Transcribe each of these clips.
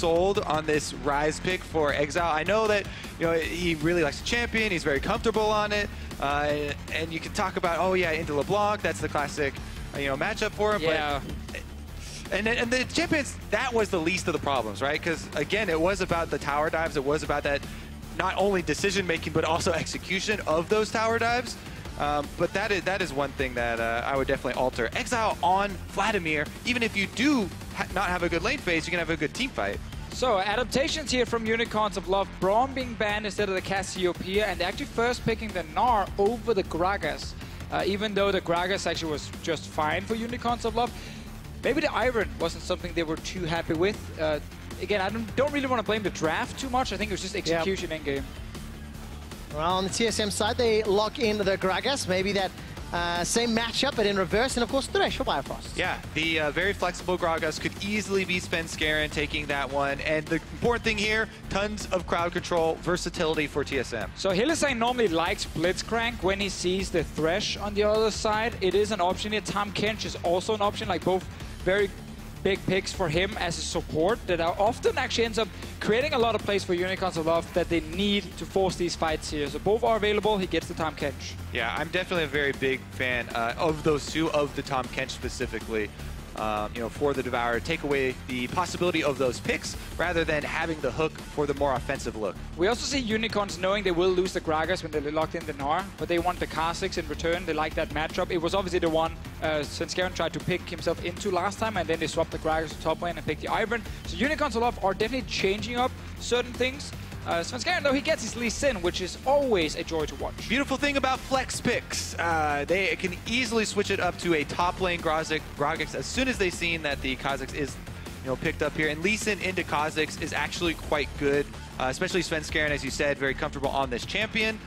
sold on this Rise pick for Exile. I know that he really likes to champion. He's very comfortable on it, and you can talk about, oh yeah, into LeBlanc. That's the classic matchup for him. Yeah. But, and the champions, that was the least of the problems, right? Because again, it was about the tower dives. It was about that not only decision making but also execution of those tower dives. But that is one thing that I would definitely alter. Exile on Vladimir, even if you do not have a good lane phase, you can have a good team fight. So, adaptations here from Unicorns of Love. Braum being banned instead of the Cassiopeia, and they're actually first picking the Gnar over the Gragas. Even though the Gragas actually was just fine for Unicorns of Love. Maybe the Iron wasn't something they were too happy with. Again, I don't really want to blame the draft too much. I think it was just execution in-game. Well, on the TSM side, they lock in the Gragas. Maybe that same matchup, but in reverse. And of course, Thresh for Bifrost. Yeah, the very flexible Gragas could easily be Svenskeren taking that one. And the important thing here, tons of crowd control, versatility for TSM. So Hylissang normally likes Blitzcrank when he sees the Thresh on the other side. It is an option here. Tahm Kench is also an option, like both very big picks for him as a support that often actually ends up creating a lot of plays for Unicorns of Love that they need to force these fights here. So both are available. He gets the Tahm Kench. Yeah, I'm definitely a very big fan of those two, of the Tahm Kench specifically. For the Devourer, take away the possibility of those picks rather than having the hook for the more offensive look. We also see Unicorns knowing they will lose the Gragas when they locked in the Gnar, but they want the Kha'Zix in return. They like that matchup. It was obviously the one Svenskeren tried to pick himself into last time, and then they swapped the Gragas to top lane and picked the Ivern. So Unicorns of Love are definitely changing up certain things. Svenskeren, though, he gets his Lee Sin, which is always a joy to watch. Beautiful thing about flex picks, they can easily switch it up to a top lane Gragas as soon as they've seen that the Kha'Zix is picked up here. And Lee Sin into Kha'Zix is actually quite good, especially Svenskeren, as you said, very comfortable on this champion.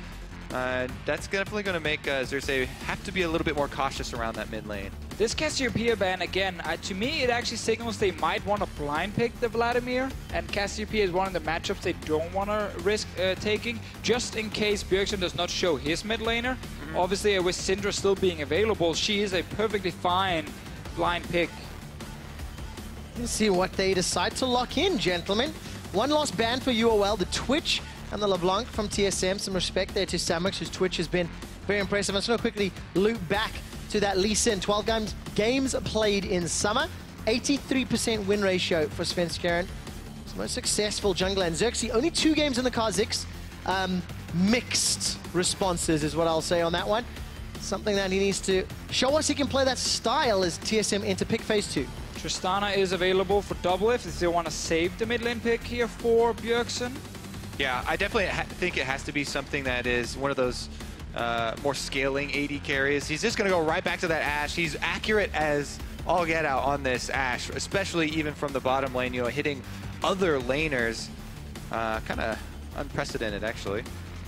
That's definitely going to make Xerxes have to be a little bit more cautious around that mid lane. This Cassiopeia ban, again, to me, it actually signals they might want to blind pick the Vladimir, and Cassiopeia is one of the matchups they don't want to risk taking, just in case Bjergsen does not show his mid laner. Obviously, with Syndra still being available, she is a perfectly fine blind pick. Let's see what they decide to lock in, gentlemen. One last ban for UOL, the Twitch and the LeBlanc from TSM. Some respect there to Samux, whose Twitch has been very impressive. I'm just going to quickly loop back to that Lee Sin. 12 games played in summer. 83% win ratio for Svenskeren. It's the most successful jungler. And Xerxes, only 2 games in the Kha'Zix. Mixed responses is what I'll say on that one. Something that he needs to show us he can play that style as TSM into pick phase 2. Tristana is available for double if they want to save the mid lane pick here for Bjergsen. Yeah, I definitely think it has to be something that is one of those more scaling AD carries. He's just going to go right back to that Ashe. He's accurate as all get out on this Ashe, especially even from the bottom lane, hitting other laners. Kind of unprecedented, actually.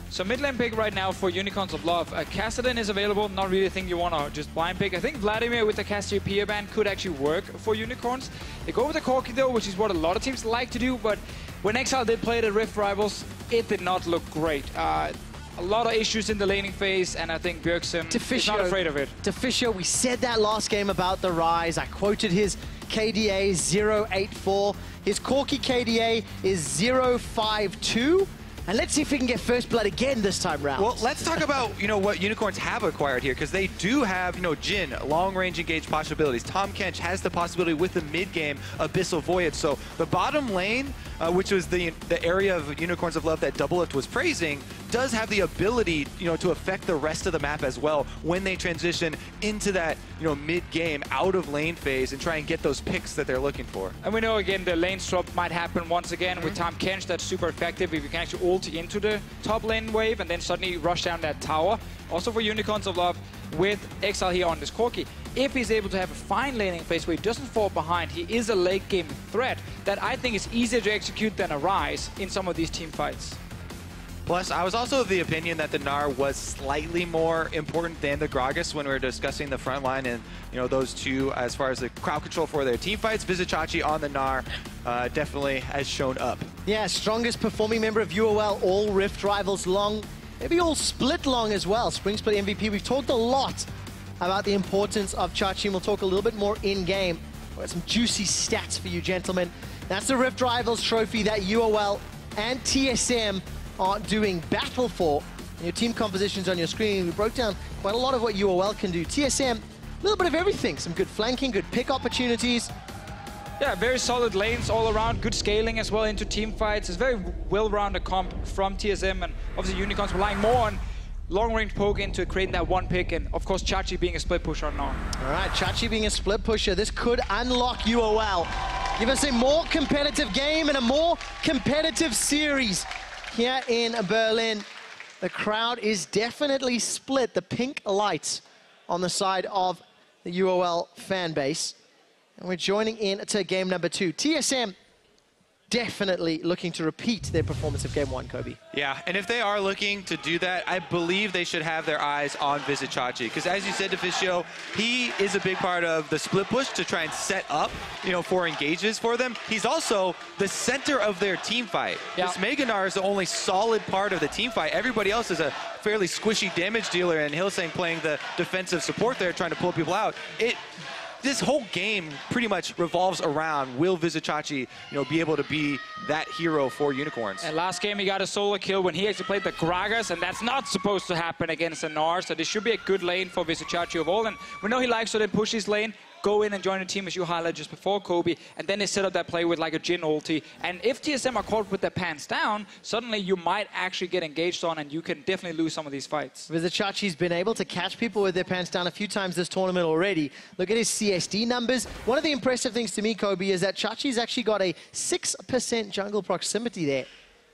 So mid lane pick right now for Unicorns of Love. Kassadin is available, not really a thing you want to just blind pick. I think Vladimir with the Cassiopeia ban could actually work for Unicorns. They go with the Corki though, which is what a lot of teams like to do, but when Exile did play the Rift Rivals, it did not look great. A lot of issues in the laning phase, and I think Bjergsen is not afraid of it. To Fisher, we said that last game about the Rise. I quoted his KDA 0.84. His Corki KDA is 0.52. And let's see if we can get first blood again this time round. Well, let's talk about, what Unicorns have acquired here, because they do have, Jhin, long-range engage possibilities. Tahm Kench has the possibility with the mid-game Abyssal Voyage. So the bottom lane, which was the area of Unicorns of Love that Doublelift was praising, does have the ability, to affect the rest of the map as well when they transition into that, mid-game out of lane phase and try and get those picks that they're looking for. And we know, again, the lane swap might happen once again with Tahm Kench. That's super effective if you can actually ult into the top lane wave and then suddenly rush down that tower. Also for Unicorns of Love with Exile here on this Corki. If he's able to have a fine laning phase where he doesn't fall behind, he is a late game threat that I think is easier to execute than a Rise in some of these team fights. Plus, I was also of the opinion that the Gnar was slightly more important than the Gragas when we were discussing the front line and, those two as far as the crowd control for their team fights. Vizicachi on the Gnar definitely has shown up. Yeah, strongest performing member of UOL, all Rift Rivals long, maybe all Split long as well. Spring Split MVP. We've talked a lot about the importance of Chachi, and we'll talk a little bit more in-game. We've got some juicy stats for you, gentlemen. That's the Rift Rivals trophy that UOL and TSM are doing battle for. Your team composition's on your screen. We broke down quite a lot of what UOL can do. TSM, a little bit of everything. Some good flanking, good pick opportunities. Yeah, very solid lanes all around, good scaling as well into team fights. It's very well-rounded comp from TSM, and obviously Unicorns relying more on long-range poke into creating that one pick, and of course Chachi being a split pusher now. All right, Chachi being a split pusher, this could unlock UOL. Give us a more competitive game and a more competitive series here in Berlin. The crowd is definitely split, the pink lights on the side of the UOL fan base. And we're joining in to game number 2. TSM definitely looking to repeat their performance of game 1, Kobe. Yeah, and if they are looking to do that, I believe they should have their eyes on Visit Chachi. Because as you said to Fischio, he is a big part of the split push to try and set up, for engages for them. He's also the center of their team fight. Yeah. This Meganar is the only solid part of the team fight. Everybody else is a fairly squishy damage dealer, and Hillsang playing the defensive support there, trying to pull people out. This whole game pretty much revolves around, will Visit Chachi, be able to be that hero for Unicorns? And last game he got a solo kill when he actually played the Gragas, and that's not supposed to happen against a Gnar, so this should be a good lane for Visit Chachi overall. And we know he likes to then push his lane, go in and join a team as you highlighted just before, Kobe, and then they set up that play with like a Jhin ulti. And if TSM are caught with their pants down, suddenly you might actually get engaged on, and you can definitely lose some of these fights. Visit Chachi's been able to catch people with their pants down a few times this tournament already. Look at his CSD numbers. One of the impressive things to me, Kobe, is that Chachi's actually got a 6% jungle proximity there.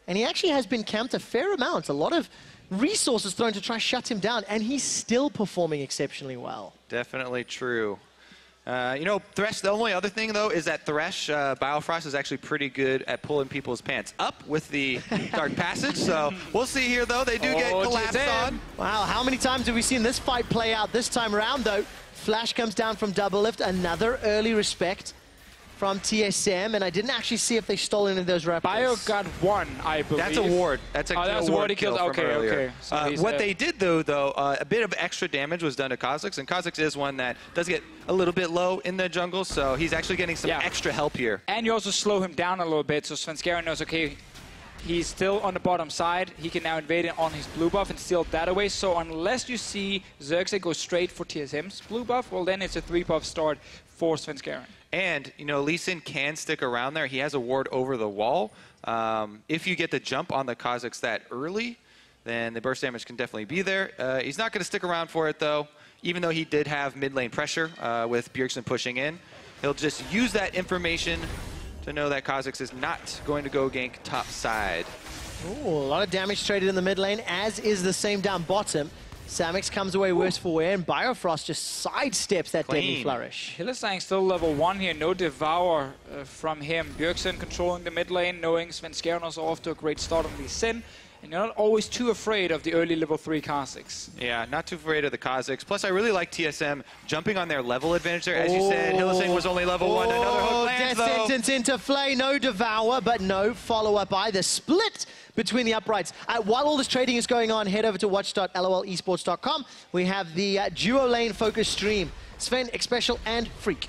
And he actually has been camped a fair amount. A lot of resources thrown to try shut him down, and he's still performing exceptionally well. Definitely true. Thresh, the only other thing, though, is that Thresh, Biofrost, is actually pretty good at pulling people's pants up with the Dark Passage. So we'll see here, though. They do get collapsed on. Wow, how many times have we seen this fight play out this time around, though? Flash comes down from double lift. Another early respect from TSM, and I didn't actually see if they stole any of those raptors. Bio got one, I believe. That's a ward. That's a ward he killed. Okay. So what they did, though, a bit of extra damage was done to Kha'Zix, and Kha'Zix is one that does get a little bit low in the jungle, so he's actually getting some extra help here. And you also slow him down a little bit, so Svenskeren knows, okay, he's still on the bottom side. He can now invade it on his blue buff and steal that away. So unless you see Xerxes go straight for TSM's blue buff, well, then it's a 3-buff start for Svenskeren. And, Lee Sin can stick around there. He has a ward over the wall. If you get the jump on the Kha'Zix that early, then the burst damage can definitely be there. He's not going to stick around for it, though, even though he did have mid lane pressure with Bjergsen pushing in. He'll just use that information to know that Kha'Zix is not going to go gank top side. Ooh, a lot of damage traded in the mid lane, as is the same down bottom. Samix comes away worse for wear, and Biofrost just sidesteps that deadly flourish. Hillesang still level 1 here, no Devour from him. Bjergsen controlling the mid lane, knowing Svenskeren also off to a great start on Lee Sin. And you're not always too afraid of the early level 3 Kha'Zix. Yeah, not too afraid of the Kha'Zix. Plus, I really like TSM jumping on their level advantage there. As you said, Hillesang was only level 1. Another hook lands, death sentence into play. No Devour, but no follow-up either. Split between the uprights. While all this trading is going on, head over to watch.lolesports.com. We have the duo lane focus stream. Sven, Xpecial, and Freak.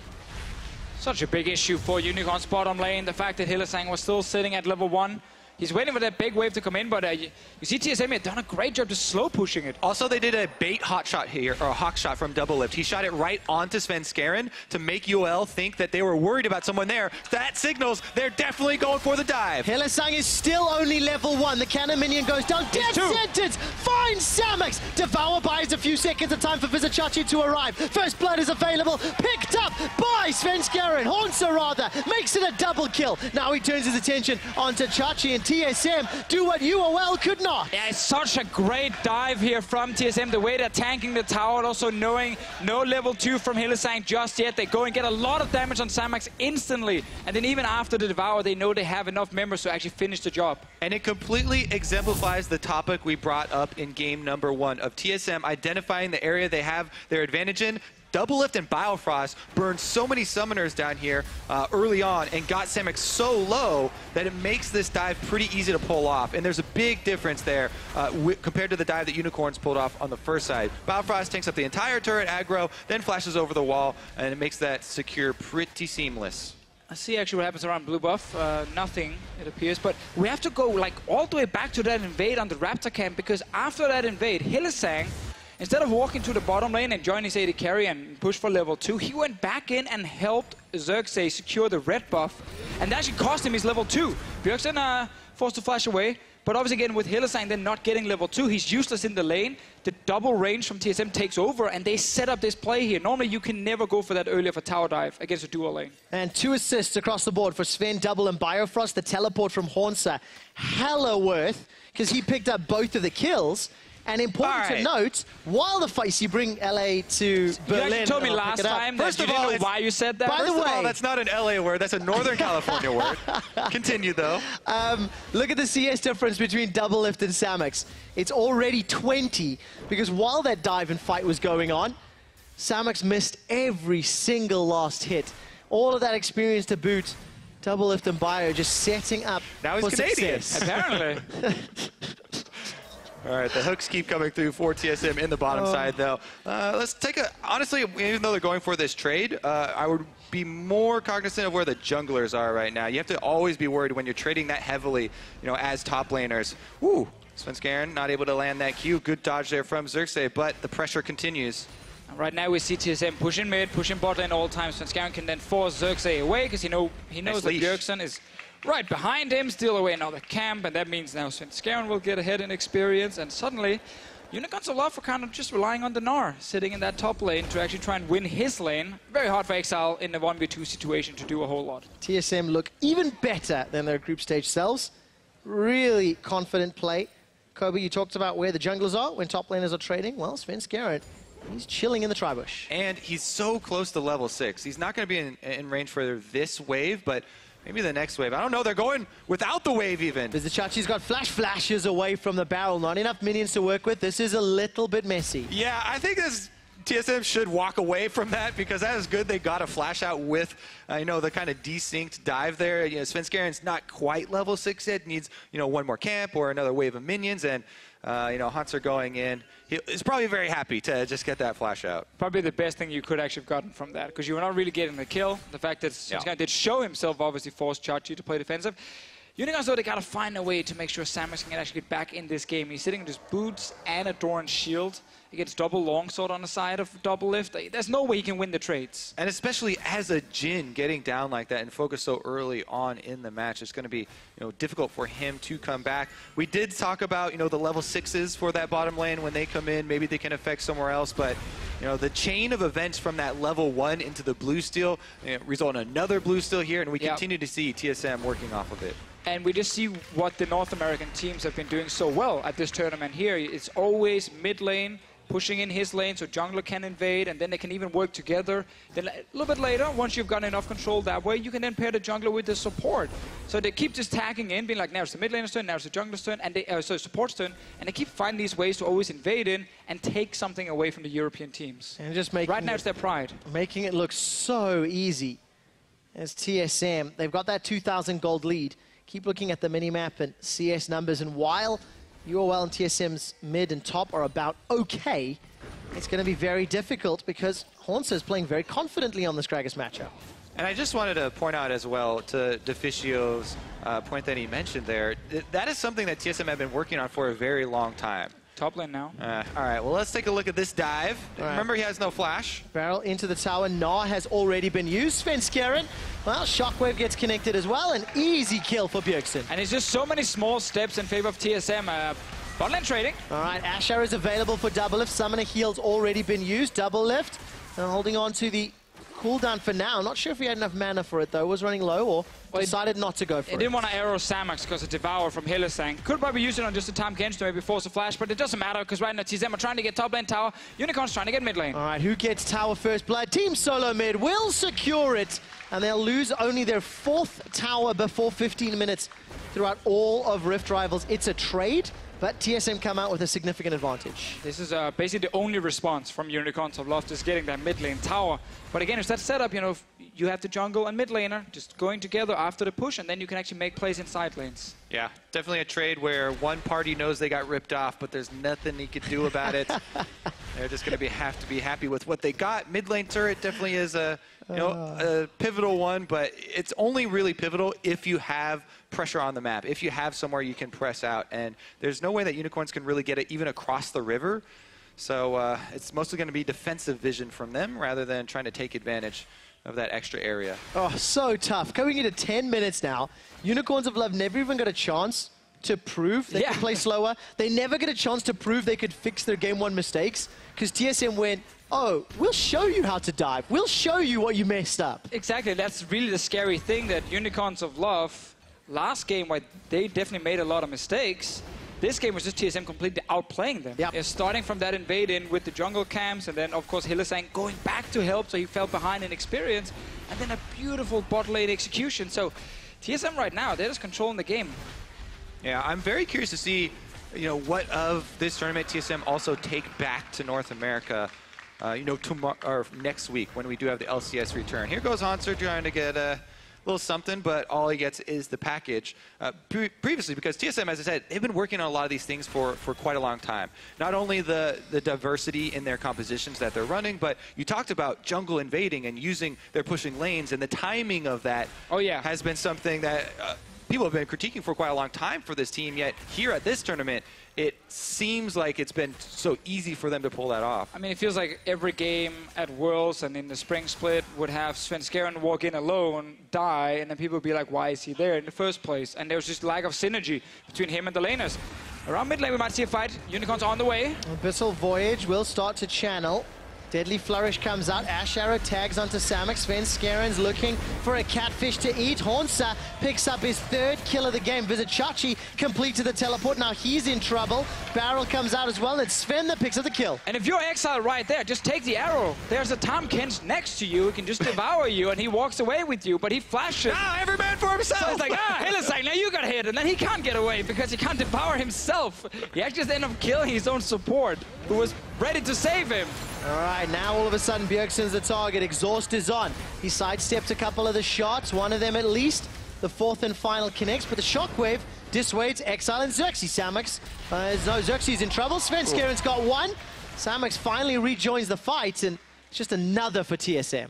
Such a big issue for Unicorn's bottom lane. The fact that Hillesang was still sitting at level 1. He's waiting for that big wave to come in, but you see TSM had done a great job just slow pushing it. Also, they did a bait hot shot here, or a hawk shot from double lift. He shot it right onto Svenskeren to make UOL think that they were worried about someone there. That signals they're definitely going for the dive. Hillesang is still only level 1. The cannon minion goes down. Death sentence! Finds Samix! Devour buys a few seconds of time for Visit Chachi to arrive. First blood is available. Picked up by Svenskeren. Haunser, rather. Makes it a double kill. Now he turns his attention onto Chachi, and TSM do what UOL could not. Yeah, it's such a great dive here from TSM. The way they're tanking the tower, also knowing no level 2 from Hillesang just yet. They go and get a lot of damage on Samax instantly. And then even after the Devour, they know they have enough members to actually finish the job. And it completely exemplifies the topic we brought up in game number 1 of TSM identifying the area they have their advantage in. Double Lift and Biofrost burned so many summoners down here early on and got Samix so low that it makes this dive pretty easy to pull off. And there's a big difference there compared to the dive that Unicorns pulled off on the first side. Biofrost takes up the entire turret aggro, then flashes over the wall, and it makes that secure pretty seamless. Let's see actually what happens around blue buff. Nothing, it appears. But we have to go like all the way back to that invade on the Raptor camp, because after that invade, Hylissang, instead of walking to the bottom lane and joining his AD carry and push for level 2, he went back in and helped Xerxes secure the red buff. And that actually cost him his level 2. Bjergsen forced to flash away. But obviously, again, with Hylissang then not getting level 2, he's useless in the lane. The double range from TSM takes over, and they set up this play here. Normally, you can never go for that early of a tower dive against a dual lane. And 2 assists across the board for Sven, Double, and Biofrost. The teleport from Hornsa, hella worth, because he picked up both of the kills. And important to note, while the fight, you bring LA to Berlin. You actually told me last time that you didn't know why you said that. By the way, that's not an LA word. That's a Northern California word. Continue, though. Look at the CS difference between Doublelift and Samex. It's already 20, because while that dive and fight was going on, Samex missed every single last hit. All of that experience to boot. Doublelift and Bio just setting up now he's for Canadian. success. Apparently. All right, the hooks keep coming through for TSM in the bottom side, though. Let's take a... Honestly, even though they're going for this trade, I would be more cognizant of where the junglers are right now. You have to always be worried when you're trading that heavily, you know, as top laners. Woo! Svenskeren not able to land that Q. Good dodge there from Xerxes, but the pressure continues. Right now we see TSM pushing mid, pushing bot lane all times. Svenskeren can then force Xerxes away, because he knows that Bjergsen is right behind him, steal away another camp, and that means now Svenskeren will get ahead in experience, and suddenly Unicorns of Love are kind of just relying on the Gnar, sitting in that top lane to actually try and win his lane. Very hard for Exile in the 1v2 situation to do a whole lot. TSM look even better than their group stage selves. Really confident play. Kobe, you talked about where the junglers are when top laners are trading. Well, Svenskeren, he's chilling in the tri-bush. And he's so close to level 6. He's not going to be in range for this wave, but maybe the next wave. I don't know. They're going without the wave even. Vizicachi's got flashes away from the barrel. Not enough minions to work with. This is a little bit messy. Yeah, I think TSM should walk away from that, because that is good. They got a flash out with, you know, the kind of desynced dive there. You know, Svenskeren's not quite level 6 yet. Needs, you know, one more camp or another wave of minions, and you know, Hunts are going in. He's probably very happy to just get that flash out. Probably the best thing you could actually have gotten from that, because you were not really getting the kill. The fact that Svenskeren did show himself, obviously forced Chachi to play defensive. Unicorns, though, they got to find a way to make sure Samus can actually get back in this game. He's sitting in just boots and a Doran shield. He gets double longsword on the side of Doublelift. There's no way he can win the trades. And especially as a Jhin getting down like that and focus so early on in the match, it's going to be, you know, difficult for him to come back. We did talk about, you know, the level 6s for that bottom lane when they come in. Maybe they can affect somewhere else, but you know, the chain of events from that level 1 into the blue steel, you know, result in another blue steel here, and we continue to see TSM working off of it. And we just see what the North American teams have been doing so well at this tournament here. It's always mid lane, pushing in his lane so jungler can invade, and then they can even work together. Then a little bit later, once you've gotten enough control that way, you can then pair the jungler with the support. So they keep just tagging in, being like, now it's the mid laner's turn, now it's the jungler's turn, and they, so support's turn, and they keep finding these ways to always invade in and take something away from the European teams. And just making right now, it's their pride. Making it look so easy. As TSM, they've got that 2,000 gold lead. Keep looking at the minimap and CS numbers, and while UOL and TSM's mid and top are about okay, it's going to be very difficult because Hornsa is playing very confidently on this Gragas matchup. And I just wanted to point out as well to Deficio's point that he mentioned there, that is something that TSM have been working on for a very long time. Top lane now. All right, well, let's take a look at this dive. Remember, he has no flash. Barrel into the tower. Gnar has already been used. Svenskeren, well, Shockwave gets connected as well. An easy kill for Bjergsen. And it's just so many small steps in favor of TSM. Bot lane trading. All right, Ashar is available for Doublelift. Summoner heal's already been used. Doublelift holding on to the cooldown for now. Not sure if he had enough mana for it, though. Was running low or decided not to go for it. He didn't want to arrow Samax because of Devour from Hylissang. Could probably use it on just a Tahm Kench to maybe force a flash, but it doesn't matter because right now TSM are trying to get top lane tower. Unicorn's trying to get mid lane. All right, who gets tower first blood? Team Solo Mid will secure it, and they'll lose only their 4th tower before 15 minutes throughout all of Rift Rivals. It's a trade, but TSM come out with a significant advantage. This is basically the only response from Unicorns of Loft is getting that mid lane tower. But again, it's that setup, you know, you have the jungle and mid laner just going together after the push, and then you can actually make plays in side lanes. Yeah, definitely a trade where one party knows they got ripped off, but there's nothing he could do about it. They're just going to have to be happy with what they got. Mid lane turret definitely is a pivotal one, but it's only really pivotal if you have pressure on the map, if you have somewhere you can press out. And there's no way that Unicorns can really get it even across the river. So it's mostly going to be defensive vision from them rather than trying to take advantage of that extra area. Oh, so tough. Going into 10 minutes now, Unicorns of Love never even got a chance to prove they could play slower. They never get a chance to prove they could fix their game 1 mistakes because TSM went, oh, we'll show you how to dive. We'll show you what you messed up. Exactly. That's really the scary thing, that Unicorns of Love, last game, where they definitely made a lot of mistakes, this game was just TSM completely outplaying them. Yep. Starting from that invade in with the jungle camps, and then, of course, Hylissang going back to help, so he fell behind in experience, and then a beautiful bot lane execution. So TSM right now, they're just controlling the game. Yeah, I'm very curious to see, what of this tournament TSM also take back to North America, tomorrow or next week when we do have the LCS return. Here goes Hanser trying to get a little something, but all he gets is the package. Previously, because TSM, as I said, they've been working on a lot of these things for quite a long time. Not only the diversity in their compositions that they're running, but you talked about jungle invading and using their pushing lanes, and the timing of that has been something that people have been critiquing for quite a long time for this team, yet here at this tournament, it seems like it's been so easy for them to pull that off. I mean, it feels like every game at Worlds and in the spring split would have Svenskeren walk in alone, die, and then people would be like, why is he there in the first place? And there was just lack of synergy between him and the laners. Around mid lane, we might see a fight. Unicorns on the way. Abyssal Voyage will start to channel. Deadly Flourish comes out. Ash Arrow tags onto Samux. Svenskeren's looking for a catfish to eat. Hornsa picks up his 3rd kill of the game. Visit Chachi completed the teleport. Now he's in trouble. Barrel comes out as well. It's Sven that picks up the kill. And if you're Exile right there, just take the arrow. There's a Tom Kench next to you. He can just devour you, and he walks away with you, but he flashes. Ah, every man for himself! So it's like, Hylissang, now you got hit, and then he can't get away because he can't devour himself. He actually just ended up killing his own support, who was ready to save him. All right, now all of a sudden Bjergsen's the target. Exhaust is on. He sidestepped a couple of the shots, one of them at least. The 4th and final connects, but the shockwave dissuades Exile and Xerxes. Samux, no, Xerxes in trouble. Svenskeren's got one. Samux finally rejoins the fight, and it's just another for TSM.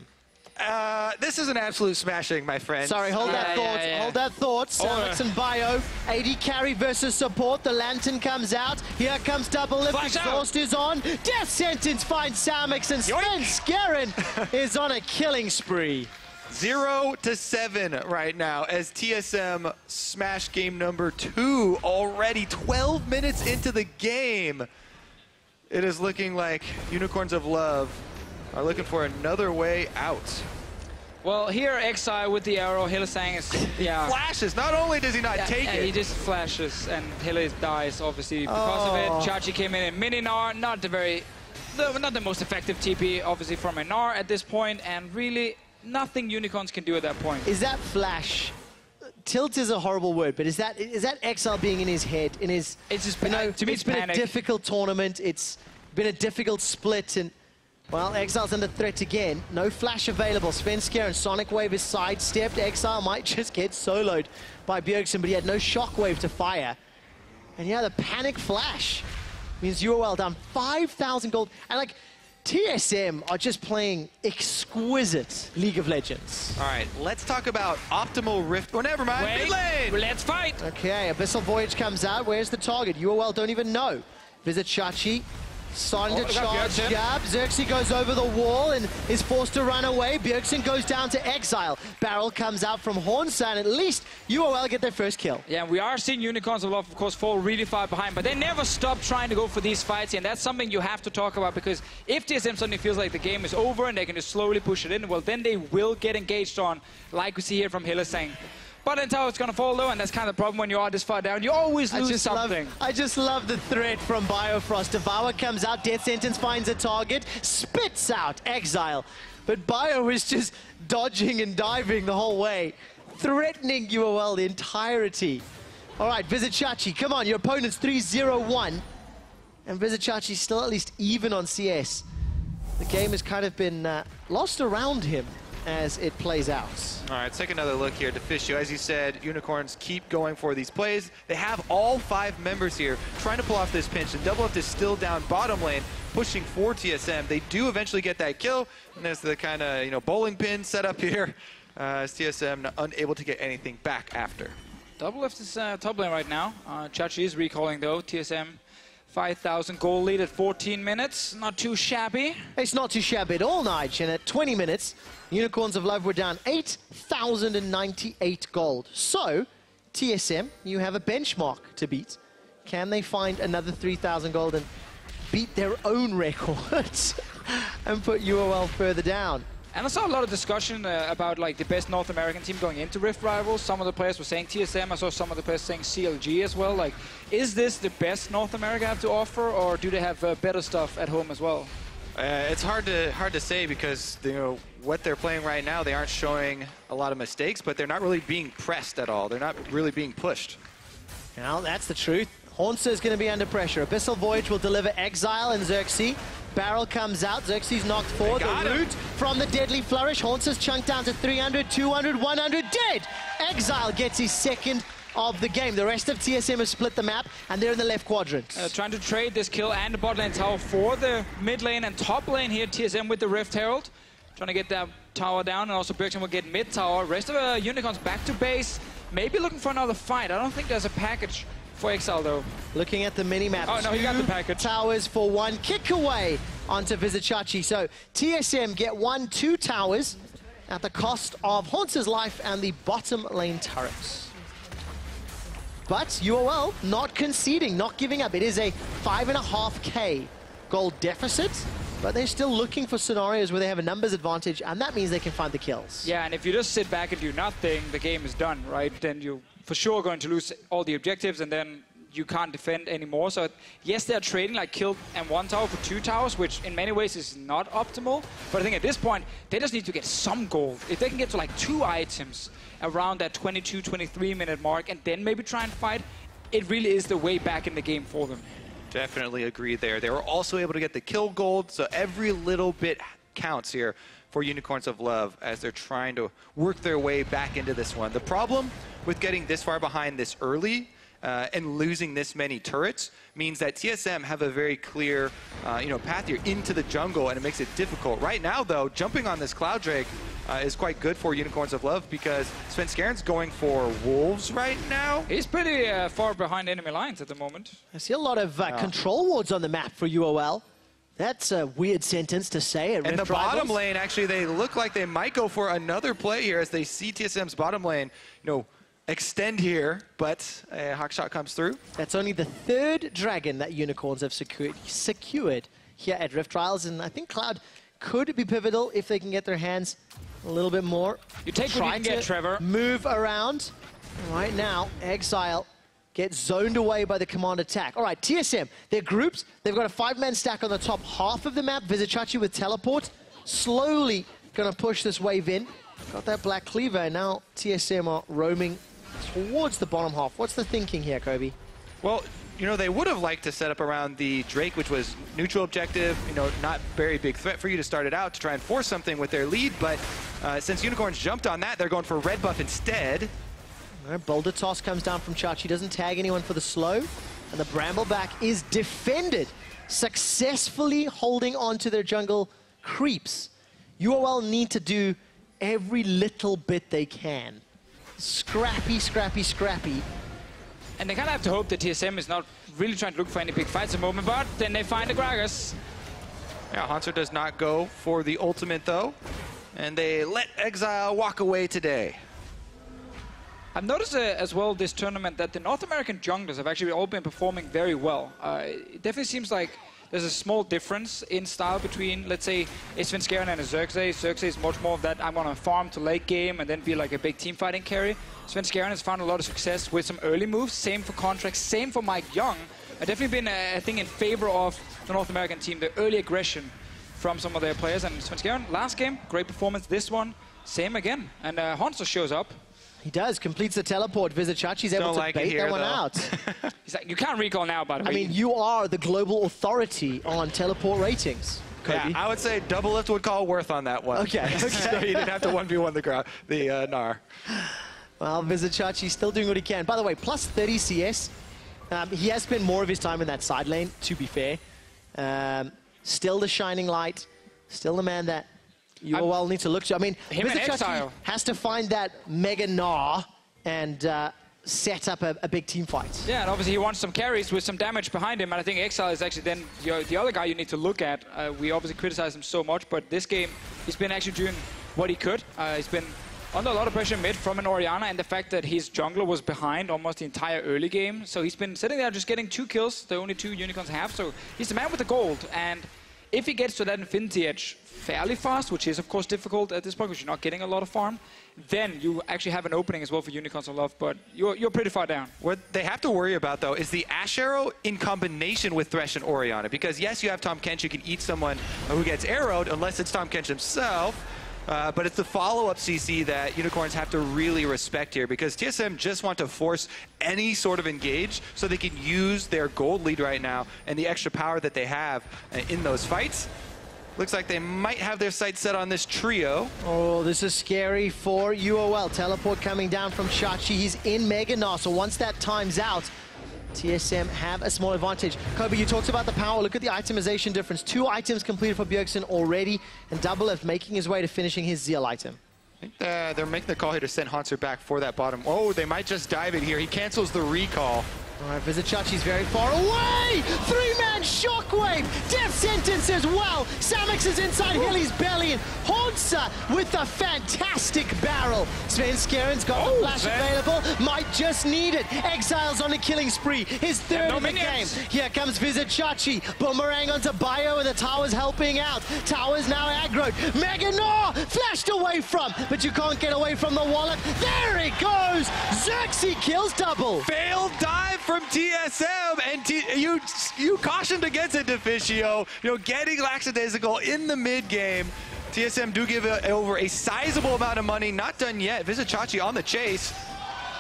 This is an absolute smashing, my friend. Sorry, hold that thought. Hold that thought. Samux and Bio. AD carry versus support. The lantern comes out. Here comes double lift. Exhaust is on. Death sentence finds Samux, and Svenskeren is on a killing spree. 0-7 right now as TSM smash game number 2 already 12 minutes into the game. It is looking like Unicorns of Love are looking for another way out. Well, here Exile with the arrow, Hylissang is, Flashes, not only does he not take it. He just flashes, and Hylis dies, obviously, because of it. Chachi came in mini-Gnar, not the most effective TP, obviously, from a Gnar at this point, and really, nothing Unicorns can do at that point. Is that flash? Tilt is a horrible word, but is that Exile being in his head, in his... It's just, to me, it's been panic. a difficult tournament, it's been a difficult split, and... Well, Exile's under threat again. No flash available. Svenskeren, Sonic Wave is sidestepped. Exile might just get soloed by Bjergsen, but he had no shockwave to fire. And yeah, the panic flash means UOL down 5,000 gold. And like, TSM are just playing exquisite League of Legends. All right, let's talk about optimal rift. Oh, never mind. Mid lane. Let's fight. Okay, Abyssal Voyage comes out. Where's the target? UOL don't even know. Visit Chachi. Starting to charge jab. Xerxes goes over the wall and is forced to run away. Bjergsen goes down to Exile. Barrel comes out from Hornsa, and at least UOL get their first kill. Yeah, we are seeing Unicorns of Love, of course, fall really far behind, but they never stop trying to go for these fights, and that's something you have to talk about, because if TSM suddenly feels like the game is over and they can just slowly push it in, well, then they will get engaged on, like we see here from Hylissang. But until it's going to fall low, and that's kind of the problem when you are this far down. You always lose something. I just love the threat from Biofrost. Devour comes out, Death Sentence finds a target, spits out Exile. But Bio is just dodging and diving the whole way, threatening UOL the entirety. All right, Visit Chachi, come on, your opponent's 3-0-1. And Visit Chachi's still at least even on CS. The game has kind of been lost around him. as it plays out. All right, let's take another look here. Deficio, as you said, Unicorns keep going for these plays. They have all 5 members here trying to pull off this pinch, and Double Lift is still down bottom lane, pushing for TSM. They do eventually get that kill, and there's the kind of, bowling pin set up here, as TSM unable to get anything back after. Double Lift is top lane right now. Chachi is recalling though. TSM 5,000 goal lead at 14 minutes. Not too shabby. It's not too shabby at all, Nige. And at 20 minutes, Unicorns of Love were down 8,098 gold. So, TSM, you have a benchmark to beat. Can they find another 3,000 gold and beat their own records and put UOL further down? And I saw a lot of discussion about like the best North American team going into Rift Rivals. Some of the players were saying TSM. I saw some of the players saying CLG as well. Like, is this the best North America have to offer, or do they have better stuff at home as well? It's hard to say because what they're playing right now, they aren't showing a lot of mistakes, but they're not really being pressed at all. They're not really being pushed. Well, that's the truth. Hornster is going to be under pressure. Abyssal Voyage will deliver Exile and Xerxes. Barrel comes out. Xerxes knocked forward. The root from the Deadly Flourish. Hornster's chunked down to 300, 200, 100. Dead! Exile gets his second of the game. The rest of TSM have split the map, and they're in the left quadrant. Trying to trade this kill and the bot lane tower for the mid lane and top lane here. TSM with the Rift Herald. Trying to get that tower down, and also Bergson will get mid tower. Rest of Unicorns back to base. Maybe looking for another fight. I don't think there's a package for Exile though. Looking at the mini-map. Oh no, he got the package. Towers for 1 kick away onto Vizichachi. So TSM get 2 towers at the cost of Hauntz's life and the bottom lane turrets. But UOL not conceding, not giving up. It is a 5.5k gold deficit, but they're still looking for scenarios where they have a numbers advantage, and that means they can find the kills. Yeah, and if you just sit back and do nothing, the game is done, right? Then you're for sure going to lose all the objectives, and then you can't defend anymore. So yes, they're trading like kill and 1 tower for 2 towers, which in many ways is not optimal. But I think at this point, they just need to get some gold. If they can get to like 2 items around that 22, 23 minute mark, and then maybe try and fight, it really is the way back in the game for them. Definitely agree there. They were also able to get the kill gold, so every little bit counts here for Unicorns of Love as they're trying to work their way back into this one. The problem with getting this far behind this early and losing this many turrets means that TSM have a very clear path here into the jungle, and it makes it difficult. Right now, though, jumping on this Cloud Drake is quite good for Unicorns of Love because Svenskeren going for Wolves right now. He's pretty far behind enemy lines at the moment. I see a lot of control wards on the map for UOL. That's a weird sentence to say at Rift And the bottom Rivals. lane, actually, they look like they might go for another play here as they see TSM's bottom lane, extend here, but a Hawkshot comes through. That's only the 3rd dragon that Unicorns have secured here at Rift Trials, and I think Cloud could be pivotal if they can get their hands a little bit more. You take what you can get, Trevor. Move around. Right now, Exile gets zoned away by the command attack. All right, TSM, they're groups. They've got a 5-man stack on the top half of the map. Vizichachi with teleport. Slowly going to push this wave in. Got that Black Cleaver, and now TSM are roaming towards the bottom half. What's the thinking here, Kobe? Well, they would have liked to set up around the Drake, which was neutral objective, not very big threat for you to start it out to try and force something with their lead, but since Unicorns jumped on that, they're going for red buff instead. Boulder Toss comes down from Chachi, doesn't tag anyone for the slow, and the Brambleback is defended, successfully holding on to their jungle creeps. UOL need to do every little bit they can. Scrappy, scrappy, scrappy. And they kind of have to hope that TSM is not really trying to look for any big fights at the moment, but then they find the Gragas. Yeah, Haunter does not go for the ultimate, though, and they let Exile walk away today. I've noticed as well this tournament that the North American junglers have actually all been performing very well. It definitely seems like there's a small difference in style between, let's say, a Svenskeren and a Xerxes. Xerxes is much more of that, I'm going to farm to late game and then be like a big team fighting carry. Svenskeren has found a lot of success with some early moves. Same for Contract, same for Mike Young. I've definitely been, I think, in favor of the North American team, the early aggression from some of their players. And Svenskeren, last game, great performance. This one, same again. And Haunter shows up. He does, completes the teleport. Vizichachi's able to bait that one out. He's like, you can't recall now, by the way. I mean, you are the global authority on teleport ratings. Kobe? Yeah, I would say double lift would call worth on that one. Okay. So you didn't have to 1v1 the Gnar. Well, Vizicachi still doing what he can. By the way, plus 30 CS. He has spent more of his time in that side lane, to be fair. Still the shining light. Still the man that UOL need to look to. I mean, Vizicachi has to find that Mega Gnar and set up a big team fight. Yeah, and obviously he wants some carries with some damage behind him, and I think Exile is actually then the other guy you need to look at. We obviously criticize him so much, but this game, he's been actually doing what he could. He's been under a lot of pressure mid from an Orianna, and the fact that his jungler was behind almost the entire early game. So he's been sitting there just getting 2 kills, the only 2 Unicorns have. So he's the man with the gold, and if he gets to that Infinity Edge fairly fast, which is of course difficult at this point because you're not getting a lot of farm, then you actually have an opening as well for Unicorns of Love, but you're pretty far down. What they have to worry about, though, is the Ash Arrow in combination with Thresh and Orianna, because yes, you have Tahm Kench who can eat someone who gets arrowed, unless it's Tahm Kench himself, but it's the follow-up CC that Unicorns have to really respect here, because TSM just want to force any sort of engage so they can use their gold lead right now and the extra power that they have in those fights. Looks like they might have their sights set on this trio. Oh, this is scary for UOL. Teleport coming down from Chachi. He's in Mega Gnar, so once that time's out, TSM have a small advantage. Kobe, you talked about the power. Look at the itemization difference. 2 items completed for Bjergsen already, and Double Lift making his way to finishing his Zeal item. I think they're making the call here to send Hanser back for that bottom. Oh, they might just dive it here. He cancels the recall. All right, Vizicachi's very far away! 3-man shockwave! Death sentence as well! Samix is inside Hilly's belly, and Hanser with a fantastic barrel. Svenskaren's got the flash available, might just need it. Exile's on a killing spree, his 3rd in the game. Here comes Vizicachi, boomerang onto Bio, and the tower's helping out. Tower's now aggroed. Mega Gnar flashed away from, but you can't get away from the wallet. There it goes! Xerxes kills Double. Failed dive from TSM, and you cautioned against it, Deficio. You know, getting lackadaisical in the mid game. TSM do give over a sizable amount of money. Not done yet. Vizicachi on the chase.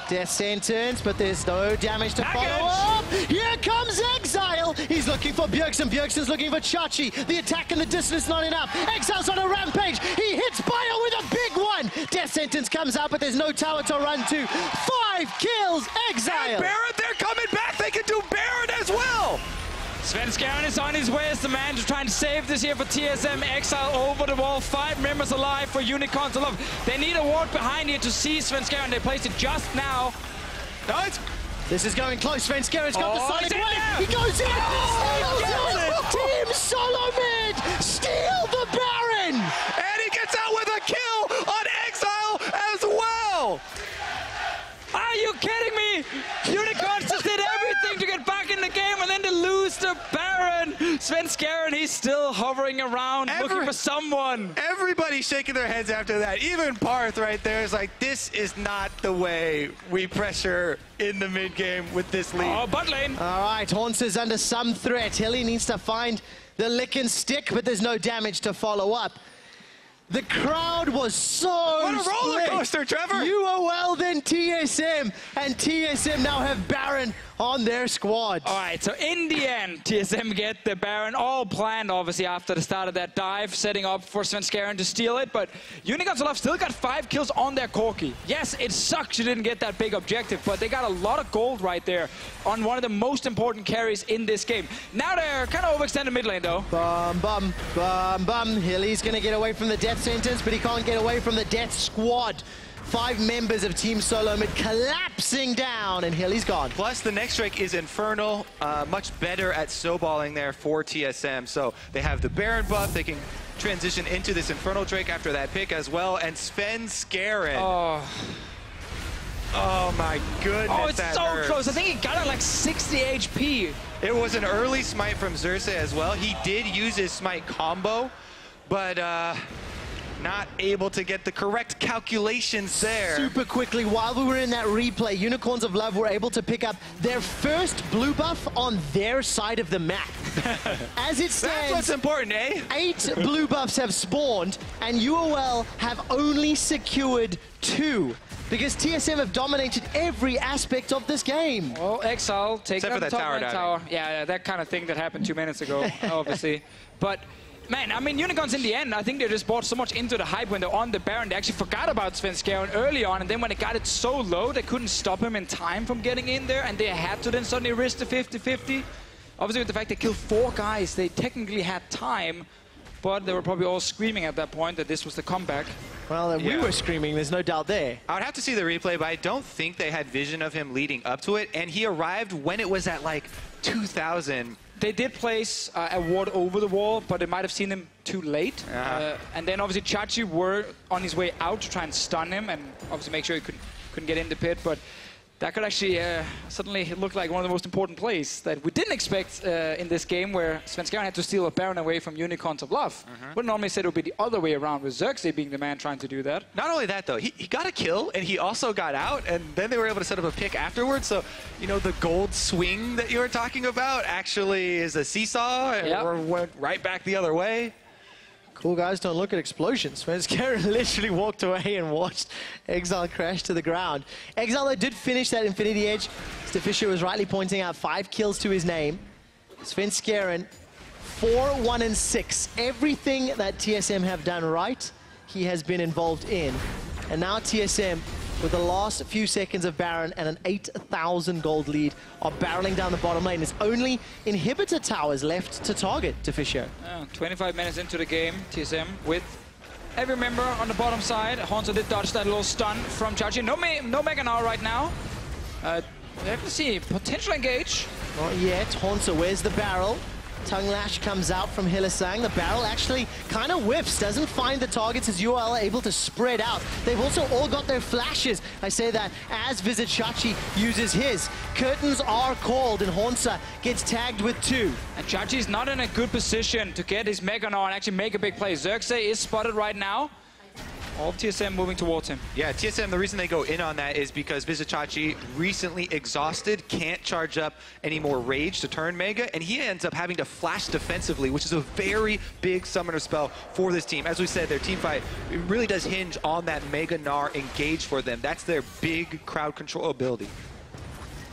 Death sentence, but there's no damage to follow up. Here comes Exile. He's looking for Bjergsen. Bjergsen's looking for Chachi. The attack in the distance not enough. Exile's on a rampage. He hits Bio with a big one. Death sentence comes out, but there's no tower to run to. 5 kills, Exile. And Baron, they're coming back. They can do Baron as well. Svenskaren is on his way as the man to try and save this here for TSM. Exile over the wall, 5 members alive for Unicorns of Love. They need a ward behind here to see Svenskaren. They placed it just now. No, this is going close. Svenskaren's got the Sonic Wave. He goes in. Team Solo Mid steal the Baron. And he gets out with a kill on Exile as well. Are you kidding me? Unicorns just did everything to get back in the game, and then to lose the Baron. Svenskaren, he's still hovering around, looking for someone. Everybody shaking their heads after that. Even Parth right there is like, this is not the way we pressure in the mid game with this lead. Oh, bot lane. All right, Hanser's under some threat. Hilly needs to find the lick and stick, but there's no damage to follow up. The crowd was so what a roller coaster, Trevor! UOL, then TSM, and TSM now have Baron on their squad. All right, so in the end, TSM get the Baron, all planned obviously after the start of that dive, setting up for Svenskaren to steal it, but Unicorns of Love still got 5 kills on their Corki. Yes, it sucks you didn't get that big objective, but they got a lot of gold right there on one of the most important carries in this game. Now they're kind of overextended mid lane though. Bum, bum, bum, bum. Hilly's gonna get away from the death sentence, but he can't get away from the death squad. 5 members of Team Solo Mid collapsing down, and Hilly's gone. Plus, the next Drake is Infernal, much better at snowballing there for TSM. So they have the Baron buff. They can transition into this Infernal Drake after that pick as well. And Svenskaren. Oh my goodness. Oh, it's so close. I think he got it like 60 HP. It was an early smite from Xerxes as well. He did use his smite combo, but not able to get the correct calculations there. Super quickly, while we were in that replay, Unicorns of Love were able to pick up their first blue buff on their side of the map. As it stands, that's what's important, eh? 8 blue buffs have spawned, and UOL have only secured 2. Because TSM have dominated every aspect of this game. Well, Exile taking out the top tower. Yeah, that kind of thing that happened 2 minutes ago, obviously. But Man, I mean, Unicorns in the end, I think they just bought so much into the hype when they're on the Baron. They actually forgot about Svenskeren early on, and then when they got it so low, they couldn't stop him in time from getting in there, and they had to then suddenly risk the 50-50. Obviously, with the fact they killed 4 guys, they technically had time, but they were probably all screaming at that point that this was the comeback. Well, we were screaming, there's no doubt there. I would have to see the replay, but I don't think they had vision of him leading up to it, and he arrived when it was at like 2,000. They did place a ward over the wall, but they might have seen him too late. And then obviously Chachi were on his way out to try and stun him and obviously make sure he couldn't get in the pit. But that could actually suddenly look like one of the most important plays that we didn't expect in this game, where Svenskeren had to steal a Baron away from Unicorns of Love. Would normally said it would be the other way around, with Xerxes being the man trying to do that. Not only that, though, he got a kill, and he also got out, and then they were able to set up a pick afterwards. So, you know, the gold swing that you were talking about actually is a seesaw, and went right back the other way. Cool guys don't look at explosions. Svenskeren literally walked away and watched Exile crash to the ground. Exile, though, did finish that Infinity Edge. Mr. Fisher was rightly pointing out 5 kills to his name. Svenskeren, 4-1-6. Everything that TSM have done right, he has been involved in. And now TSM, with the last few seconds of Baron and an 8,000 gold lead, are barreling down the bottom lane. There's only inhibitor towers left to target, to Fisher. 25 minutes into the game, TSM with every member on the bottom side. Honzo did dodge that little stun from Chachi. No Mega Gnar right now. We have to see potential engage. Not yet. Honzo, where's the barrel? Tongue Lash comes out from Hylissang. The barrel actually kind of whiffs, doesn't find the targets as UOL are able to spread out. They've also all got their flashes. I say that as Visit Chachi uses his. Curtains are called, and Honza gets tagged with 2. And Chachi's not in a good position to get his Mega Gnar and actually make a big play. Xerxes is spotted right now. All of TSM moving towards him. Yeah, TSM, the reason they go in on that is because Vizichachi, recently exhausted, can't charge up any more rage to turn Mega, and he ends up having to flash defensively, which is a very big summoner spell for this team. As we said, their team fight it really does hinge on that Mega Gnar engage for them. That's their big crowd control ability.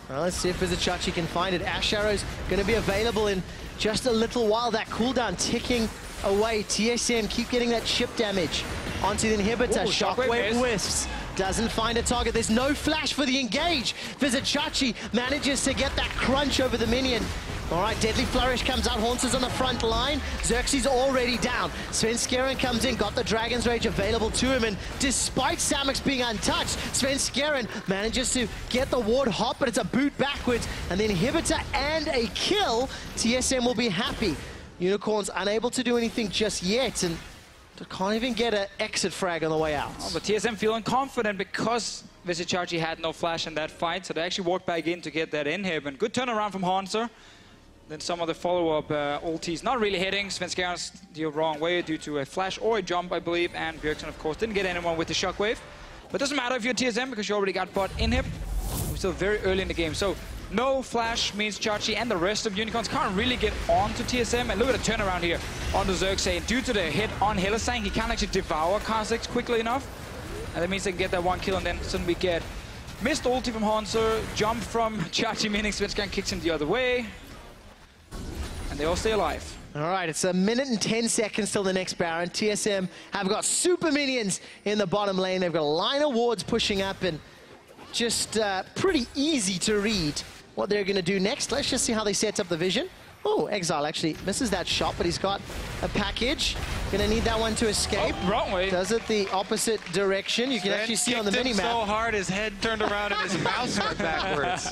Well, let's see if Vizichachi can find it. Ash Arrow's going to be available in just a little while. That cooldown ticking away. TSM keep getting that chip damage onto the inhibitor. Shockwave whiffs. Doesn't find a target. There's no flash for the engage. Vizichachi manages to get that crunch over the minion. All right, Deadly Flourish comes out. Haunter's on the front line. Xerxes already down. Svenskeren comes in, got the Dragon's Rage available to him, and despite Samux being untouched, Svenskeren manages to get the ward hot, but it's a boot backwards, and the inhibitor and a kill. TSM will be happy. Unicorns unable to do anything just yet, and can't even get an exit frag on the way out. Oh, but TSM feeling confident because Vizichachi had no flash in that fight, so they actually walked back in to get that inhib. And good turnaround from Hanser. Then some of the follow-up ultis not really hitting. Svenskeren's the wrong way due to a flash or a jump, I believe. And Bjergsen, of course, didn't get anyone with the shockwave. But it doesn't matter if you're TSM because you already got bot inhib. We're still very early in the game. So no flash means Chachi and the rest of Unicorns can't really get on to TSM. And look at the turnaround here on the Xerxes. Due to the hit on Hylissang, he can't actually devour Kha'Zix quickly enough. And that means they can get that 1 kill, and then suddenly we get missed ulti from Hanser, jump from Chachi, meaning Svenskeren kicks him the other way. And they all stay alive. All right, it's 1 minute and 10 seconds till the next Baron. TSM have got super minions in the bottom lane. They've got a line of wards pushing up, and just pretty easy to read what they're going to do next. Let's just see how they set up the vision. Oh, Exile actually misses that shot, but he's got a package. Gonna need that one to escape. Oh, wrong way. Does it the opposite direction. You can actually see on the minimap. So hard, his head turned around and his mouse went backwards.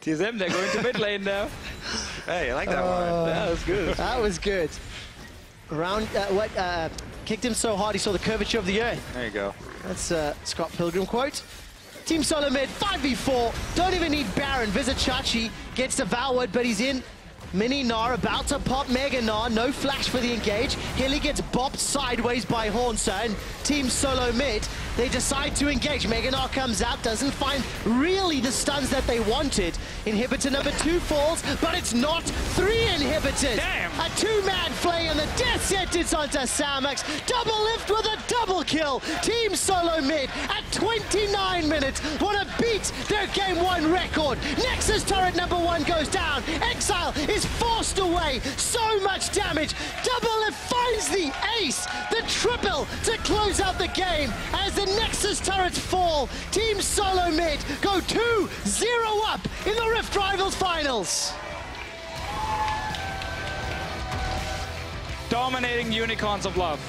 TSM, they're going to mid lane now. Hey, I like that one. That was good. That was good. Kicked him so hard he saw the curvature of the earth. There you go. That's a Scott Pilgrim quote. Team Solo mid, 5v4. Don't even need Baron. Vizichachi gets devoured, but he's in. Mini Gnar about to pop Mega Gnar. No flash for the engage. Hilly gets bopped sideways by Hornsa, and Team Solo mid They decide to engage. Meganar comes out, doesn't find really the stuns that they wanted. Inhibitor number 2 falls, but it's not 3 inhibitors. Damn. A 2-man flay and the death sentence onto Samax. Double lift with a double kill. Team Solo Mid at 29 minutes want to beat their Game 1 record. Nexus turret number 1 goes down. Exile is forced away. So much damage. Double lift finds the ace. The triple to close out the game. As the Nexus turrets fall, Team Solo Mid go 2-0 up in the Rift Rivals Finals. Dominating Unicorns of Love.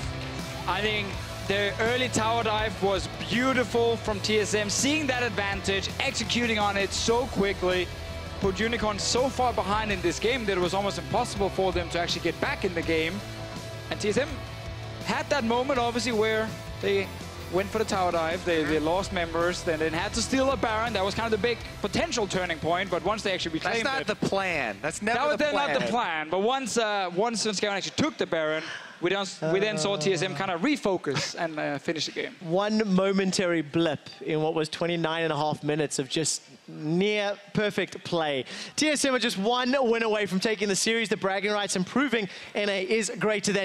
I think the early tower dive was beautiful from TSM. Seeing that advantage, executing on it so quickly, put Unicorns so far behind in this game that it was almost impossible for them to actually get back in the game. And TSM had that moment, obviously, where they went for the tower dive. They lost members, then they had to steal a Baron. That was kind of the big potential turning point, but once they actually reclaimed it... That's not the plan. That's never the plan. Not the plan, but once Scaven actually took the Baron, we then saw TSM kind of refocus and finish the game. One momentary blip in what was 29.5 minutes of just near perfect play. TSM are just one win away from taking the series. The bragging rights improving NA is great to them.